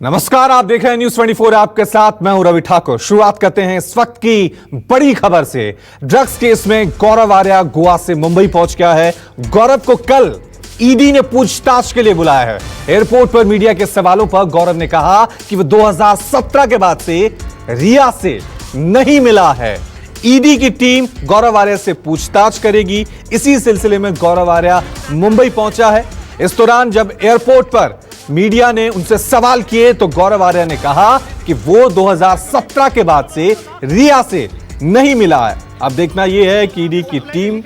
नमस्कार, आप देख रहे हैं न्यूज 24। आपके साथ मैं हूं रवि ठाकुर। शुरुआत करते हैं इस वक्त की बड़ी खबर से। ड्रग्स केस में गौरव आर्या गोवा से मुंबई पहुंच गया है। गौरव को कल ईडी ने पूछताछ के लिए बुलाया है। एयरपोर्ट पर मीडिया के सवालों पर गौरव ने कहा कि वह 2017 के बाद से रिया से नहीं मिला है। ईडी की टीम गौरव आर्या से पूछताछ करेगी। इसी सिलसिले में गौरव आर्या मुंबई पहुंचा है। इस दौरान जब एयरपोर्ट पर मीडिया ने उनसे सवाल किए तो गौरव आर्या ने कहा कि वो 2017 के बाद से रिया से नहीं मिला है। अब देखना यह है कि ईडी की टीम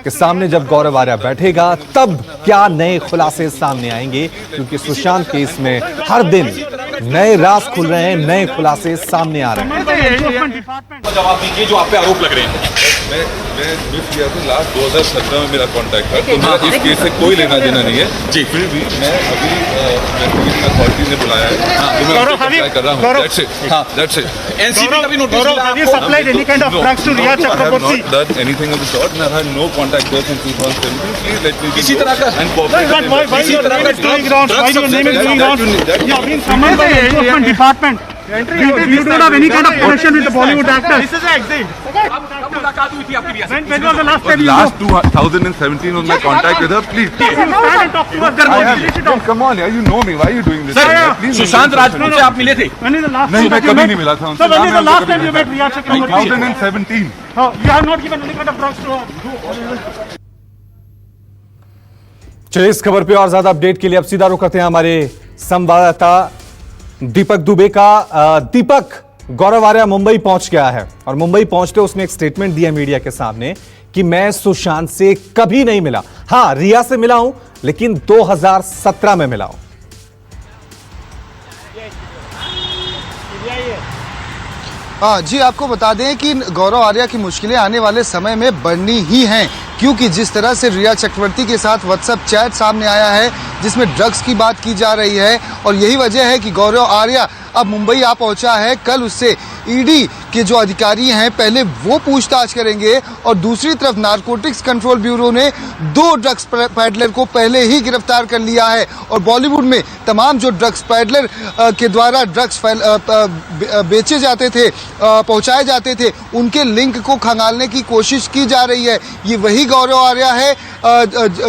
के सामने जब गौरव आर्या बैठेगा तब क्या नए खुलासे सामने आएंगे, क्योंकि सुशांत केस में हर दिन नए राज खुल रहे हैं, नए खुलासे सामने आ रहे हैं। जवाब दीजिए जो आप पे आरोप लग रहे हैं। मैं मिस किया था लास्ट 2017 में मेरा कांटेक्ट था, तो मेरा इस केस से कोई लेना देना नहीं है जी। फिर भी मैं अभी अथॉरिटी ने बुलाया है तो मैं अप्लाई कर रहा हूं। That's it. हां, दैट्स इट। एनसीबी का भी नोटिस मिला है। Supplied any kind of drugs to Rhea Chakraborty? Not done anything of the sort. I have no contact with him 2017। Please let me किसी तरह का एंड कोऑपरेट। किसी तरह का going around, why your name is going around? You have been summoned by the enforcement department. You don't have any kind of connection with the Bollywood actors. This is an exit. कब मुलाकात हुई थी आपकी रिया से? When was the last time you Last 2017 was my contact with her. Please. stand and talk to us? I have, come on, yeah, you know me. Why are you doing this? Sir, Please Sushant Rajput से आप मिले थे? When is the last नहीं, time मैं that you कभी met? नहीं मिला था उनसे। So when is the ना, last मैं time you कभी met Riya Chakraborty? 2017। You have not given any kind of drugs to her. चलिए इस खबर पे और ज्यादा अपडेट के लिए अब सीधा रुख करते हैं हमारे संवाददाता दीपक दुबे का। दीपक, गौरव आर्या मुंबई पहुंच गया है और मुंबई पहुंचते उसने एक स्टेटमेंट दिया मीडिया के सामने कि मैं सुशांत से कभी नहीं मिला। हां, रिया से मिला हूं, लेकिन 2017 में मिला हूं। जी, आपको बता दें कि गौरव आर्या की मुश्किलें आने वाले समय में बढ़नी ही हैं, क्योंकि जिस तरह से रिया चक्रवर्ती के साथ व्हाट्सएप चैट सामने आया है जिसमें ड्रग्स की बात की जा रही है, और यही वजह है कि गौरव आर्या अब मुंबई आ पहुंचा है। कल उससे ईडी के जो अधिकारी हैं पहले वो पूछताछ करेंगे, और दूसरी तरफ नारकोटिक्स कंट्रोल ब्यूरो ने 2 ड्रग्स पैडलर को पहले ही गिरफ्तार कर लिया है, और बॉलीवुड में तमाम जो ड्रग्स पैडलर के द्वारा ड्रग्स बेचे जाते थे, पहुंचाए जाते थे, उनके लिंक को खंगालने की कोशिश की जा रही है। ये वही गौरव आर्या है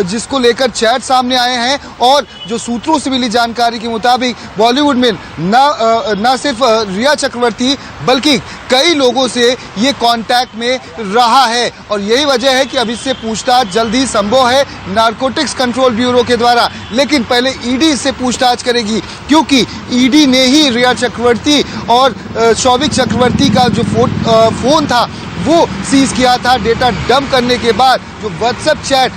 जिसको लेकर चैट सामने आए हैं, और जो सूत्रों से मिली जानकारी के मुताबिक बॉलीवुड में न सिर्फ रिया चक्रवर्ती बल्कि कई लोगों से ये कांटेक्ट में रहा है, और यही वजह है कि अब इससे पूछताछ जल्द ही संभव है नारकोटिक्स कंट्रोल ब्यूरो के द्वारा। लेकिन पहले ईडी इससे पूछताछ करेगी, क्योंकि ईडी ने ही रिया चक्रवर्ती और शौविक चक्रवर्ती का जो फोन था वो सीज किया था डेटा डंप करने के बाद, जो व्हाट्सएप चैट।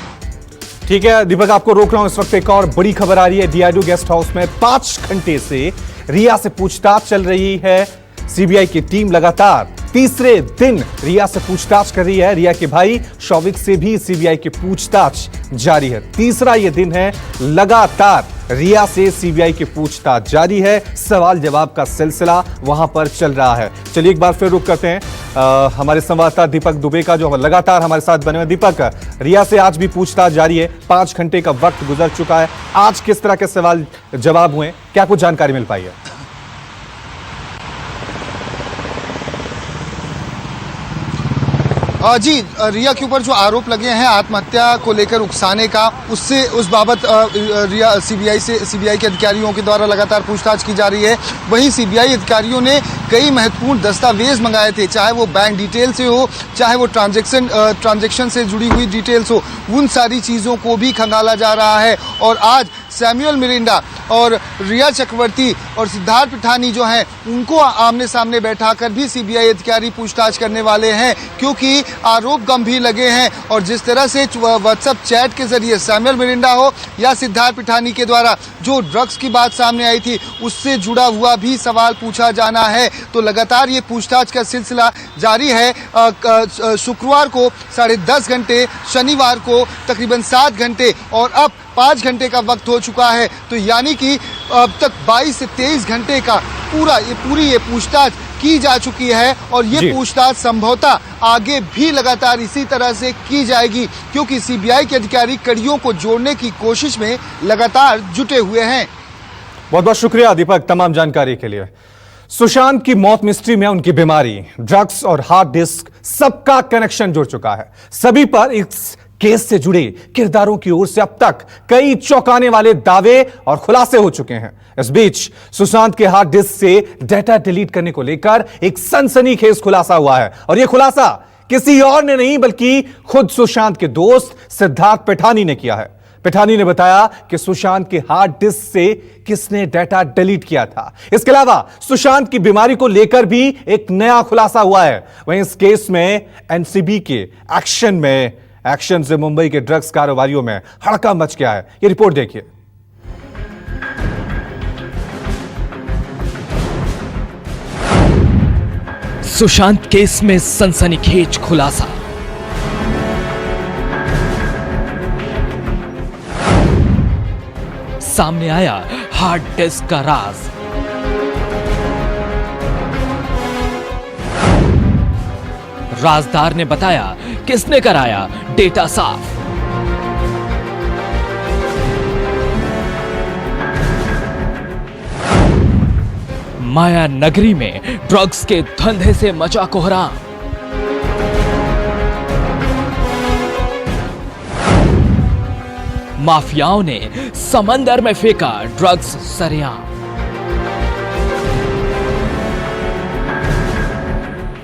ठीक है दीपक, आपको रोक रहा हूं। इस वक्त एक और बड़ी खबर आ रही है। डीआईडू गेस्ट हाउस में 5 घंटे से रिया से पूछताछ चल रही है। सीबीआई की टीम लगातार तीसरे दिन रिया से पूछताछ कर रही है। रिया के भाई शौविक से भी सीबीआई की पूछताछ जारी है। तीसरा यह दिन है लगातार रिया से सीबीआई की पूछताछ जारी है। सवाल जवाब का सिलसिला वहां पर चल रहा है। चलिए एक बार फिर रुक करते हैं हमारे संवाददाता दीपक दुबे का, जो लगातार हमारे साथ बने हुए। दीपक, रिया से आज भी पूछताछ जारी है। 5 घंटे का वक्त गुजर चुका है। आज किस तरह के सवाल जवाब हुए, क्या कुछ जानकारी मिल पाई है? जी, रिया के ऊपर जो आरोप लगे हैं आत्महत्या को लेकर उकसाने का, उस बाबत रिया सीबीआई के अधिकारियों के द्वारा लगातार पूछताछ की जा रही है। वहीं सीबीआई अधिकारियों ने कई महत्वपूर्ण दस्तावेज मंगाए थे, चाहे वो बैंक डिटेल से हो, चाहे वो ट्रांजैक्शन से जुड़ी हुई डिटेल्स हो, उन सारी चीज़ों को भी खंगाला जा रहा है। और आज सैमुअल मिरिंडा और रिया चक्रवर्ती और सिद्धार्थ पिठानी जो हैं उनको आमने सामने बैठाकर भी सीबीआई अधिकारी पूछताछ करने वाले हैं, क्योंकि आरोप गंभीर लगे हैं। और जिस तरह से व्हाट्सएप चैट के जरिए सैमुअल मिरिंडा हो या सिद्धार्थ पिठानी के द्वारा जो ड्रग्स की बात सामने आई थी उससे जुड़ा हुआ भी सवाल पूछा जाना है। तो लगातार ये पूछताछ का सिलसिला जारी है। शुक्रवार को 10.5 घंटे, शनिवार को तकरीबन 7 घंटे, और अब 5 घंटे का वक्त हो चुका है। तो यानी कि अब तक 22 से 23 घंटे का पूरी पूछताछ की जा चुकी है, और ये पूछताछ संभवतः आगे भी लगातार इसी तरह से की जाएगी, क्योंकि सीबीआई के अधिकारी कड़ियों को जोड़ने की कोशिश में लगातार जुटे हुए हैं। बहुत बहुत शुक्रिया दीपक तमाम जानकारी के लिए। सुशांत की मौत मिस्ट्री में उनकी बीमारी, ड्रग्स और हार्ड डिस्क सबका कनेक्शन जुड़ चुका है। सभी पर इस केस से जुड़े किरदारों की ओर से अब तक कई चौंकाने वाले दावे और खुलासे हो चुके हैं। इस बीच सुशांत के हार्ड डिस्क से डेटा डिलीट करने को लेकर एक सनसनीखेज खुलासा हुआ है और यह खुलासा किसी और ने नहीं बल्कि खुद सुशांत के दोस्त सिद्धार्थ पिठानी ने किया है। पिठानी ने बताया कि सुशांत के हार्ड डिस्क से किसने डेटा डिलीट किया था। इसके अलावा सुशांत की बीमारी को लेकर भी एक नया खुलासा हुआ है। वहीं इस केस में एनसीबी के एक्शन से मुंबई के ड्रग्स कारोबारियों में हड़कंप मच गया है। ये रिपोर्ट देखिए। सुशांत केस में सनसनीखेज खुलासा। सामने आया हार्ड डिस्क का राज। राजदार ने बताया किसने कराया डेटा साफ। माया नगरी में ड्रग्स के धंधे से मचा कोहराम। माफियाओं ने समंदर में फेंका ड्रग्स सरेआम।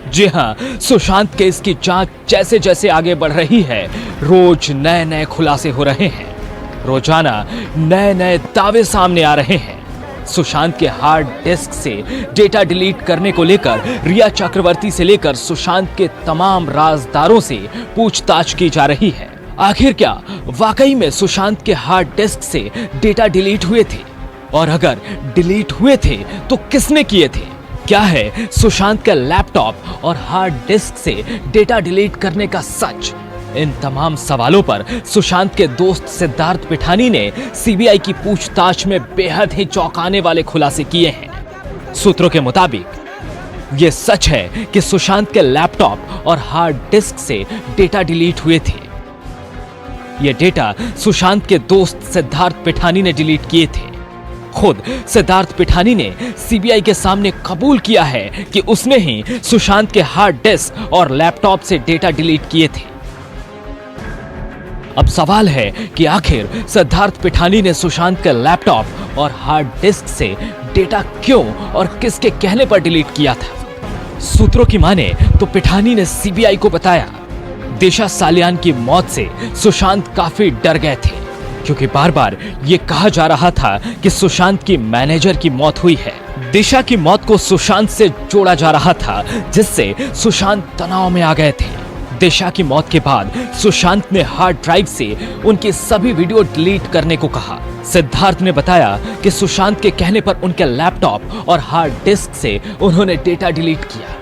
जी हां, सुशांत केस की जांच जैसे जैसे आगे बढ़ रही है, रोज नए नए खुलासे हो रहे हैं। रोजाना नए नए दावे सामने आ रहे हैं। सुशांत के हार्ड डिस्क से डेटा डिलीट करने को लेकर रिया चक्रवर्ती से लेकर सुशांत के तमाम राजदारों से पूछताछ की जा रही है। आखिर क्या वाकई में सुशांत के हार्ड डिस्क से डेटा डिलीट हुए थे? और अगर डिलीट हुए थे तो किसने किए थे? क्या है सुशांत का लैपटॉप और हार्ड डिस्क से डेटा डिलीट करने का सच? इन तमाम सवालों पर सुशांत के दोस्त सिद्धार्थ पिठानी ने सीबीआई की पूछताछ में बेहद ही चौंकाने वाले खुलासे किए हैं। सूत्रों के मुताबिक यह सच है कि सुशांत के लैपटॉप और हार्ड डिस्क से डेटा डिलीट हुए थे। यह डेटा सुशांत के दोस्त सिद्धार्थ पिठानी ने डिलीट किए थे। खुद सिद्धार्थ पिठानी ने सीबीआई के सामने कबूल किया है कि उसने ही सुशांत के हार्ड डिस्क और लैपटॉप से डेटा डिलीट किए थे। अब सवाल है कि आखिर सिद्धार्थ पिठानी ने सुशांत के लैपटॉप और हार्ड डिस्क से डेटा क्यों और किसके कहने पर डिलीट किया था? सूत्रों की माने तो पिठानी ने सीबीआई को बताया, दिशा सालियान की मौत से सुशांत काफी डर गए थे, क्योंकि बार बार ये कहा जा रहा था कि सुशांत की मैनेजर की मौत हुई है। दिशा की मौत को सुशांत से जोड़ा जा रहा था, जिससे सुशांत तनाव में आ गए थे। दिशा की मौत के बाद सुशांत ने हार्ड ड्राइव से उनके सभी वीडियो डिलीट करने को कहा। सिद्धार्थ ने बताया कि सुशांत के कहने पर उनके लैपटॉप और हार्ड डिस्क से उन्होंने डेटा डिलीट किया।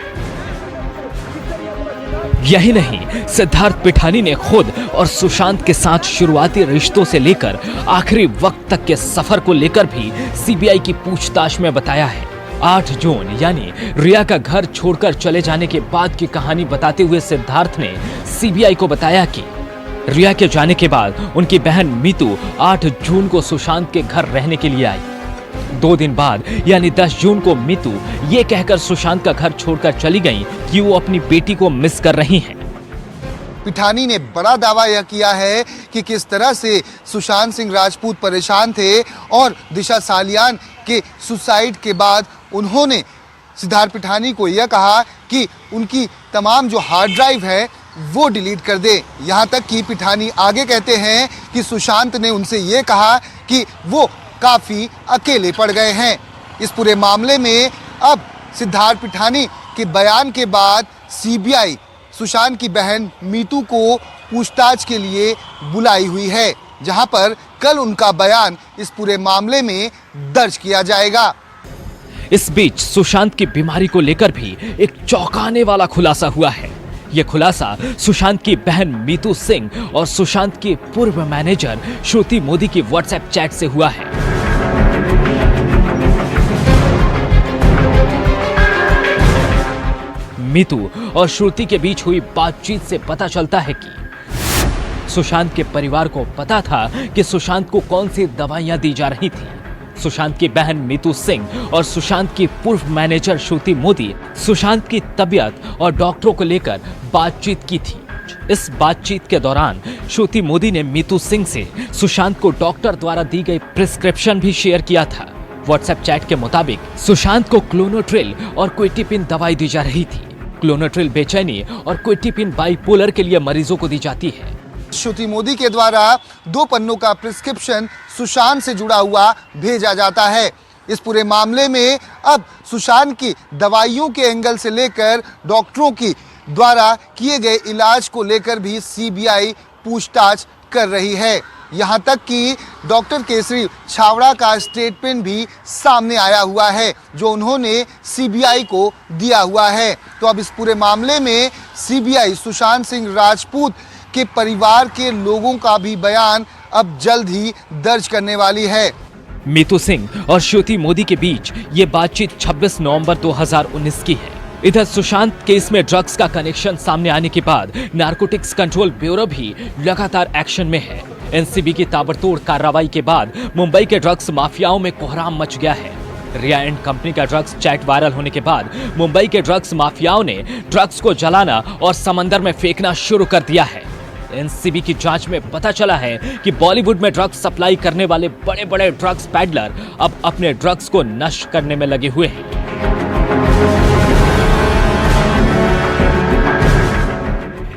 यही नहीं, सिद्धार्थ पिठानी ने खुद और सुशांत के साथ शुरुआती रिश्तों से लेकर आखिरी वक्त तक के सफर को लेकर भी सीबीआई की पूछताछ में बताया है। 8 जून यानी रिया का घर छोड़कर चले जाने के बाद की कहानी बताते हुए सिद्धार्थ ने सीबीआई को बताया कि रिया के जाने के बाद उनकी बहन मीतू 8 जून को सुशांत के घर रहने के लिए आई। 2 दिन बाद यानी 10 जून को मीतू ये कहकर सुशांत का घर छोड़कर चली गई कि वो अपनी बेटी को मिस कर रही हैं। पिठानी ने बड़ा दावा यह किया है कि किस तरह से सुशांत सिंह राजपूत परेशान थे और दिशा सालियान के सुसाइड के बाद उन्होंने सिद्धार्थ पिठानी को यह कहा कि उनकी तमाम जो हार्ड ड्राइव है वो डिलीट कर दे। यहाँ तक कि पिठानी आगे कहते हैं कि सुशांत ने उनसे ये कहा कि वो काफ़ी अकेले पड़ गए हैं। इस पूरे मामले में अब सिद्धार्थ पिठानी के बयान के बाद सीबीआई सुशांत की बहन मीतू को पूछताछ के लिए बुलाई हुई है, जहां पर कल उनका बयान इस पूरे मामले में दर्ज किया जाएगा। इस बीच सुशांत की बीमारी को लेकर भी एक चौंकाने वाला खुलासा हुआ है। यह खुलासा सुशांत की बहन मीतू सिंह और सुशांत की पूर्व मैनेजर श्रुति मोदी की व्हाट्सएप चैट से हुआ है। मीतू और श्रुति के बीच हुई बातचीत से पता चलता है कि सुशांत के परिवार को पता था कि सुशांत को कौन सी दवाइयां दी जा रही थी। सुशांत की बहन मीतू सिंह और सुशांत की पूर्व मैनेजर श्रुति मोदी सुशांत की तबीयत और डॉक्टरों को लेकर बातचीत की थी। इस बातचीत के दौरान श्रुति मोदी ने मीतू सिंह से सुशांत को डॉक्टर द्वारा दी गई प्रिस्क्रिप्शन भी शेयर किया था। व्हाट्सएप चैट के मुताबिक सुशांत को क्लोनोट्रिल और क्विटिपिन दवाई दी जा रही थी। क्लोनोट्रिल बेचैनी और क्विटिपिन बाइपोलर के लिए मरीजों को दी जाती है। श्रुति मोदी के द्वारा 2 पन्नों का प्रिस्क्रिप्शन सुशांत से जुड़ा हुआ भेजा जाता है। इस पूरे मामले में अब सुशांत की दवाइयों के एंगल से लेकर डॉक्टरों की द्वारा किए गए इलाज को लेकर भी सीबीआई पूछताछ कर रही है। यहाँ तक कि डॉक्टर केसरी छावड़ा का स्टेटमेंट भी सामने आया हुआ है जो उन्होंने सीबीआई को दिया हुआ है। तो अब इस पूरे मामले में सीबीआई सुशांत सिंह राजपूत के परिवार के लोगों का भी बयान अब जल्द ही दर्ज करने वाली है। मीतू सिंह और श्रुति मोदी के बीच ये बातचीत 26 नवंबर 2019 की है। इधर सुशांत केस में ड्रग्स का कनेक्शन सामने आने के बाद नारकोटिक्स कंट्रोल ब्यूरो भी लगातार एक्शन में है। एनसीबी की ताबड़तोड़ कार्रवाई के बाद मुंबई के ड्रग्स माफियाओं में कोहराम मच गया है। रिया एंड कंपनी का ड्रग्स चैट वायरल होने के बाद मुंबई के ड्रग्स माफियाओं ने ड्रग्स को जलाना और समंदर में फेंकना शुरू कर दिया है। एनसीबी की जांच में पता चला है कि बॉलीवुड में ड्रग्स सप्लाई करने वाले बड़े बड़े ड्रग्स पैडलर अब अपने ड्रग्स को नष्ट करने में लगे हुए हैं।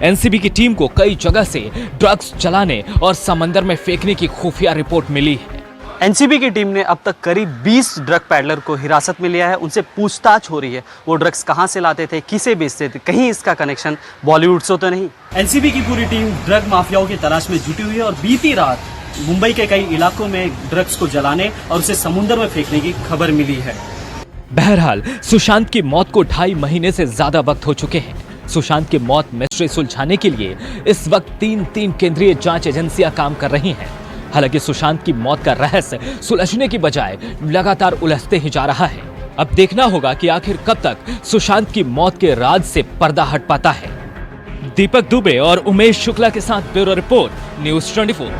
एनसीबी की टीम को कई जगह से ड्रग्स जलाने और समंदर में फेंकने की खुफिया रिपोर्ट मिली है। एनसीबी की टीम ने अब तक करीब 20 ड्रग पैडलर को हिरासत में लिया है। उनसे पूछताछ हो रही है, वो ड्रग्स कहां से लाते थे, किसे बेचते थे, कहीं इसका कनेक्शन बॉलीवुड से तो नहीं। एनसीबी की पूरी टीम ड्रग माफियाओं की तलाश में जुटी हुई है और बीती रात मुंबई के कई इलाकों में ड्रग्स को जलाने और उसे समुद्र में फेंकने की खबर मिली है। बहरहाल सुशांत की मौत को 2.5 महीने से ज्यादा वक्त हो चुके हैं। सुशांत की मौत मिस्ट्री सुलझाने के लिए इस वक्त 3 केंद्रीय जांच एजेंसियां काम कर रही हैं। हालांकि सुशांत की मौत का रहस्य सुलझने की बजाय लगातार उलझते ही जा रहा है। अब देखना होगा कि आखिर कब तक सुशांत की मौत के राज से पर्दा हट पाता है। दीपक दुबे और उमेश शुक्ला के साथ ब्यूरो रिपोर्ट, न्यूज़ 24।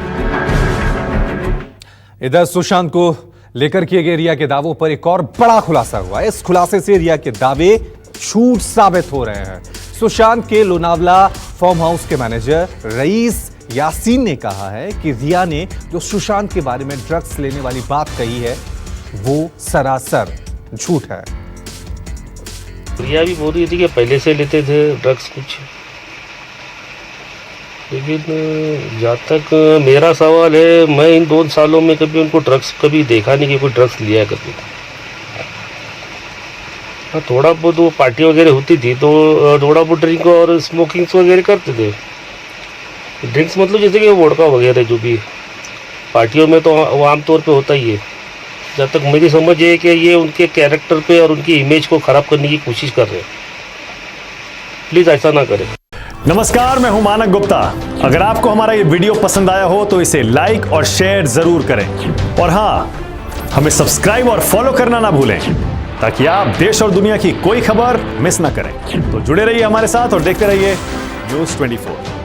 इधर सुशांत को लेकर किए गए रिया के दावों पर एक और बड़ा खुलासा हुआ। इस खुलासे से रिया के दावे झूठ साबित हो रहे हैं। सुशांत के लोनावला फार्म हाउस के मैनेजर रईस यासीन ने कहा है कि रिया ने जो सुशांत के बारे में ड्रग्स लेने वाली बात कही है वो सरासर झूठ है। रिया भी बोल रही थी कि पहले से लेते थे ड्रग्स कुछ, लेकिन जहाँ तक मेरा सवाल है, मैं इन 2 सालों में कभी उनको ड्रग्स कभी देखा नहीं कि कोई ड्रग्स लिया कभी। हाँ, थोड़ा बहुत वो पार्टी वगैरह होती थी तो थोड़ा बहुत ड्रिंक और स्मोकिंग्स वगैरह करते थे। ड्रिंक्स मतलब जैसे कि वोडका वगैरह जो भी पार्टियों में तो वो आमतौर पे होता ही है। जब तक मेरी समझ है कि ये उनके कैरेक्टर पे और उनकी इमेज को ख़राब करने की कोशिश कर रहे हैं। प्लीज़ ऐसा ना करें। नमस्कार, मैं हूं मानक गुप्ता। अगर आपको हमारा ये वीडियो पसंद आया हो तो इसे लाइक और शेयर जरूर करें और हाँ, हमें सब्सक्राइब और फॉलो करना ना भूलें ताकि आप देश और दुनिया की कोई खबर मिस ना करें। तो जुड़े रहिए हमारे साथ और देखते रहिए न्यूज़ 24।